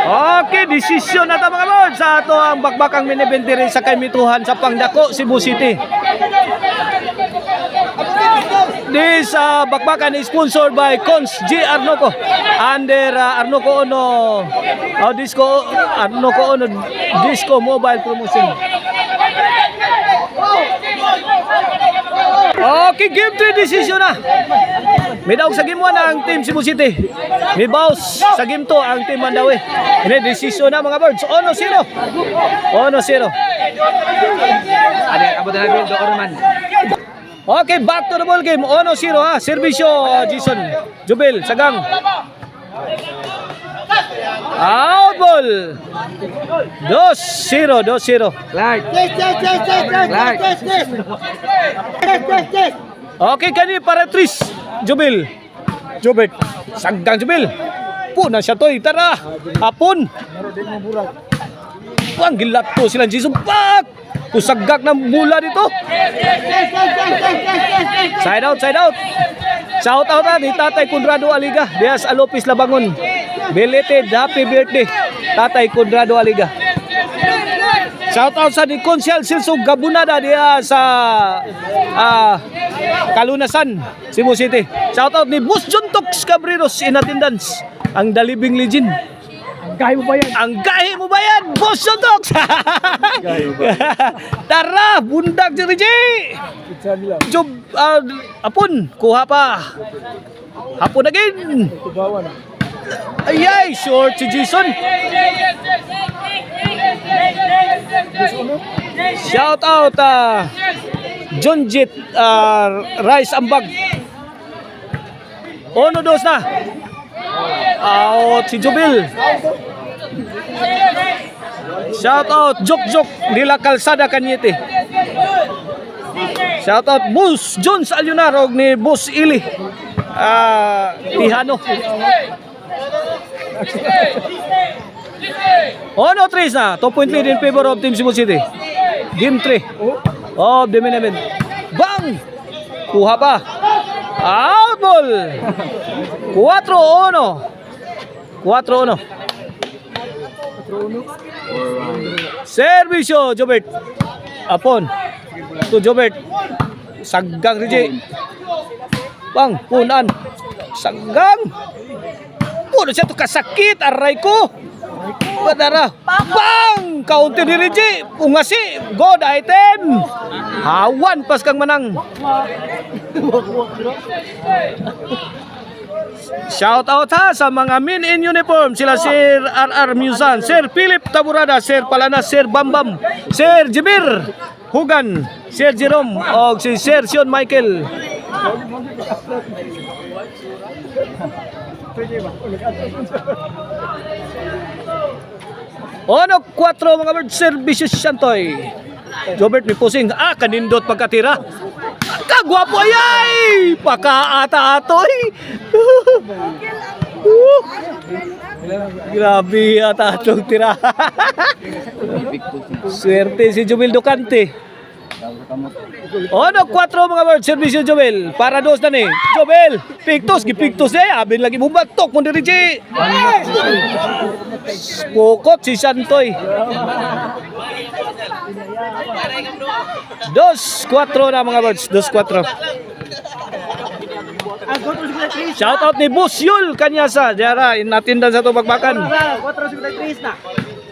Okay, desisyon na ta mga lord sa ato ang bakbakang minibentiri sa kaimituhan sa Pangdako, Cebu City. This bakbakan is sponsored by Cons G. Arnoco under Arnoco Ono Arnoco Ono Disco Mobile Promotion. Okay, game 3 decision na. May daog sa game 1 ang team Cebu City. May bounce sa game 2 ang team Mandawi. Ini decision na mga birds. 1-0. 1-0. Ada abot na bil do Orman. Okay, back to the ball game. 1-0 ha. Servisyo Jason Jubil Sagang. Out ball. 2-0. Like. Okay, kani para Tris Jubil. Sagang Jubil. Puna siya toy. Tara. Hapon. Ang gilat to sila Jason. Pak. Kusagak ng bola dito. Side out. Shout out ni Tatay Conrado Aliga. Dias Alopis Labangon. Belated happy birthday Tatay Conrado Aliga. Shout out sa ni Konsyal Silso Gabunada dia sa Kalunasan, Cebu City. Shout out ni Boss John Tox Cabreros in attendance. Ang dalibing legend. Ang gahi mo ba yan? Boss John Tox. Tara, bundak si Rigi. Job, apon, kuha pa. Hapon again. Ayay, short si Jason. Shout out John Jit Rice Ambag. 1-2 na. Out si Jubil. Shout out Jok Dila Calzada Cañete. Shout out Boss Jones Alyonaro ni Boss Ili Tihano. 1-3 na. 2-point lead in favor of Team Cebu City. Game 3 of the main event. Bang! Kuha pa. Out ball. 4-1. Servisyo Jobert. Apon. To Jobert. Sagang Riji. Bang, punan. Sagang. Puno siya to kasakit. Aray ko. Badara. Bang! Counter ni Riji. Ungasi. God item. Hawan pas kang manang. Shout out ha sa mga men in uniform. Sila Sir RR Musan, Sir Philip Taburada, Sir Palanas, Sir Bambam, Sir Jibir Hugan, Sir Jerome o si Sir Sean Michael. Ono 4 mga bird services Santoy. Jobert ni pusing. Kanindot pagkatira. Kagwapo ayay. Pakaata-atoy. Grabe ata-atong tira. Swerte si Jubil Ducante. 4 mga bird service Jubil. Para 2 na ni. Jubil. Gipiktos abin lagi bumatok mo diri G. Pokot si Santoy. 2-4 na mga birds. 2-4. Shout out ni Boss Yul Kanyasa. Diara inatindan sa bakbakan.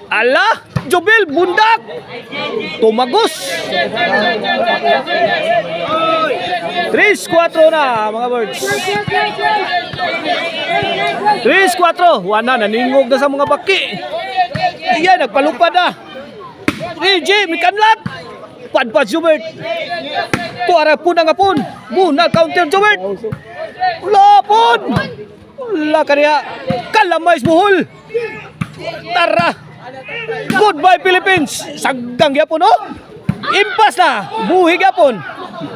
Ala, Jubil bundak. Tumagos. 3-4 na mga birds. 3-4. Wana naningog na sa mga baki. Iya nagpalupad na. Rigi mikanlat. Padpad Jubert. Tuara pun ang apun. Muna counter Jubert. Lapon. La kaniya. Kalamay buhol. Tara. Goodbye Philippines. Sagang yapon oh. Impas na. Buhig yapon.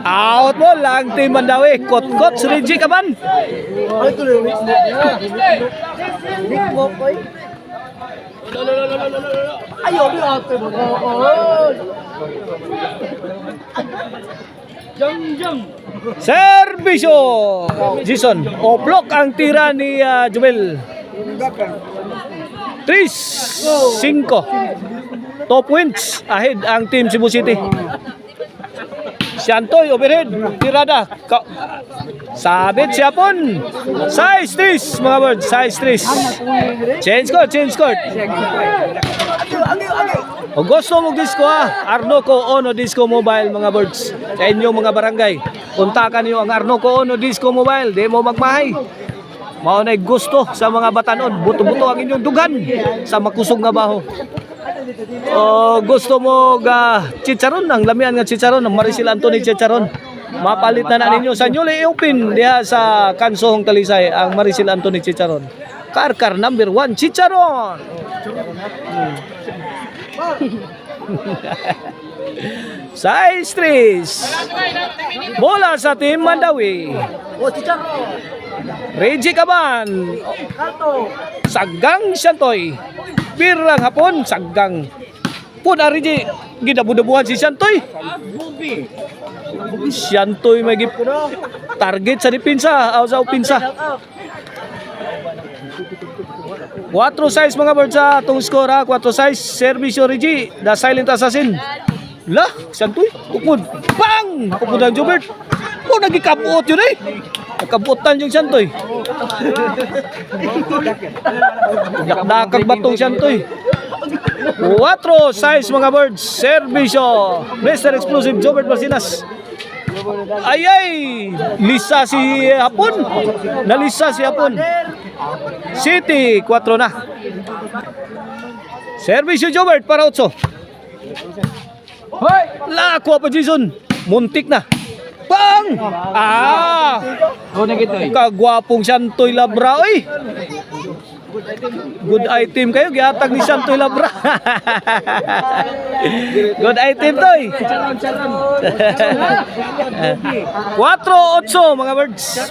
Out mo lang Team Mandawi. Kot-kot si Rigi kaman. Ayaw di ate mo. Jam. Servisyo Jason. O block ang tira ni Jubel. 3-5. 2 points ahead ang team Cebu City. Shantoy overhead, tirada. Sabit siya pon. Size 3 mga birds, size 3. Change court. O gusto mong disco Arnoco Ono Disco Mobile mga birds. Sa inyong mga barangay, kontakan niyo ang Arnoco Ono Disco Mobile. Di mo magmahay. Mao na gusto sa mga batanon, buto-buto ang inyong dugan sa makusog nga baho. O gusto mo chicharon, ang lamian nga chicharon, ang Maricel Anthony chicharon. Mapalit na ninyo sa newly open diha sa Kansohong Talisay ang Maricel Anthony chicharon. Karkar number 1 chicharon. Size 3 bola sa team Mandawi. Reggie Caban, Sagang Shantoy, Pirang hapon, Sagang pun Reggie, gidabu-dabuhan si Shantoy. Shantoy may target sa dipinsa, sa upinsa. 4-6 mga birds sa itong score 4-6, servisyo Reggie, the silent assassin. Lah, Shantoy, kupod, bang! Kupod ang Jobert. Nagikabuot yun nakabutan yung Shantoy. Dakdak batong Shantoy. 4-6 mga birds, servisyo Mr. Explosive Jobert Marcinas. Ay, lisa si Hapon. Nalisa si Hapon. City 4 na. Servisyo Jobert para 8. Lako pa Jason. Muntik na. Bang! Kagwapong Shantoy Labra, oy. Good item kayo, gihatag ni Shantoy Labra. Good item to, eh. 4-8 mga birds.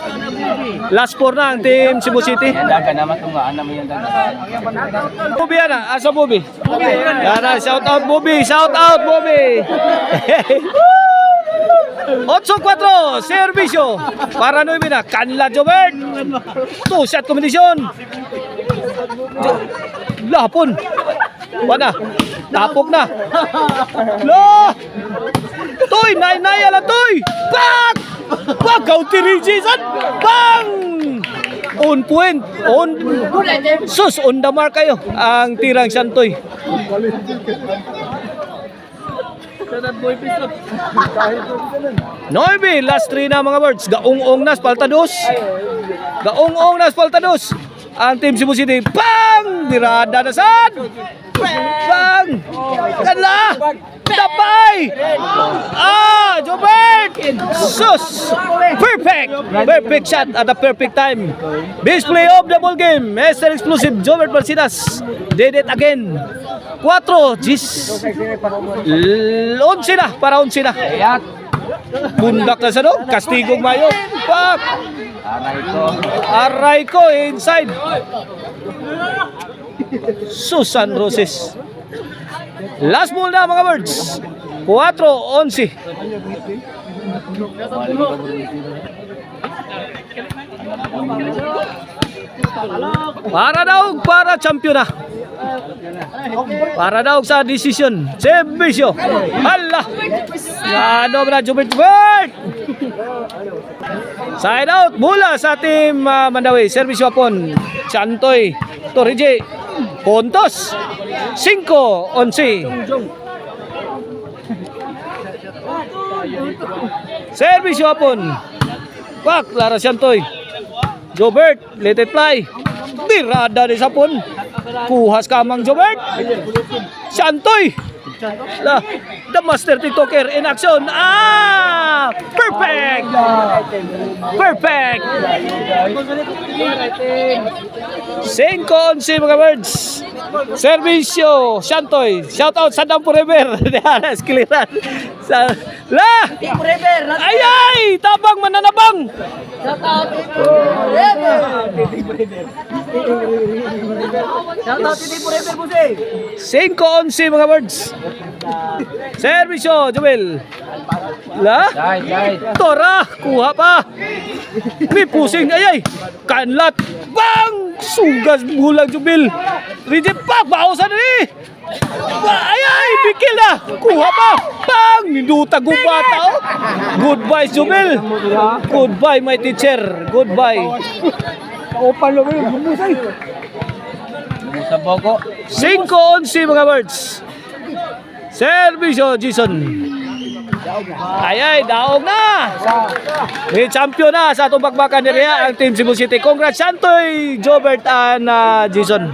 Last 4 na ang team Cebu City. Bobby ana, asa Bobby? Yana, shout out Bobby, Bobby. 8-4, servisyo para 9 na, Kanla Jobert. 2-shot combination. Lahapon. Wala. Tapok na. Lo! Toy, nay ala toy. Bang! Counter Jason. Bang! On point. On the mark kayo. Ang tirang Shantoy. Noibe, last 3 na mga birds. Gaong-ong na spaltados. Ang team Cebu City. Bang! Dirada na sad. Bang! Kanla! Tapay! Jobert! Sus! Perfect shot at a perfect time. Display of the ball game. Mr. Explosive Jobert Marcinas did it again. 4, Gis. 11 na, para 11 na. Bundak na sa no? Kastigong mayo. Pak! Aray ko inside. Susan Roses. Last ball na mga birds. 4-11. Para champion na. Para daw sa decision. Servisyo. Hala. Ano ba na Jobert? Side out. Mula sa team Mandawi. Servisyo Hapon. Shantoy. Torije. Pontos. 5-11. Servisyo Hapon. Pak. Lara Shantoy. Jobert. Let it fly. Birada ni Sapon. Kuhas kamang Jobert. Shantoy. The master TikToker in action. Perfect. 5-11 mga birds. Servisyo Shantoy. Shout out Sadam Forever. Dianas kiliran. Ay, tabang mananabang. Shout out Forever. Shout out Forever, Buse. 5-11 mga birds. Servisyo, Jubel. La? Tora, kuha pa. May pusing, ayay. Kanlat. Bang! Sugas bulang Jubel. Reject pa, baosan na ni. Ayay, bikil na. Kuha pa. Bang! Ninduta gubata, oh. Goodbye, Jubel. Goodbye, my teacher. Goodbye. Opan lo yun, bumusay. Sa Bogo. 5-11 mga birds. Servisyo, Jason. Ayay, daog na. May champion na sa itong bakbakan ni Ria, ang Team Cebu City. Congrats, Santoy, Jobert, and Jason.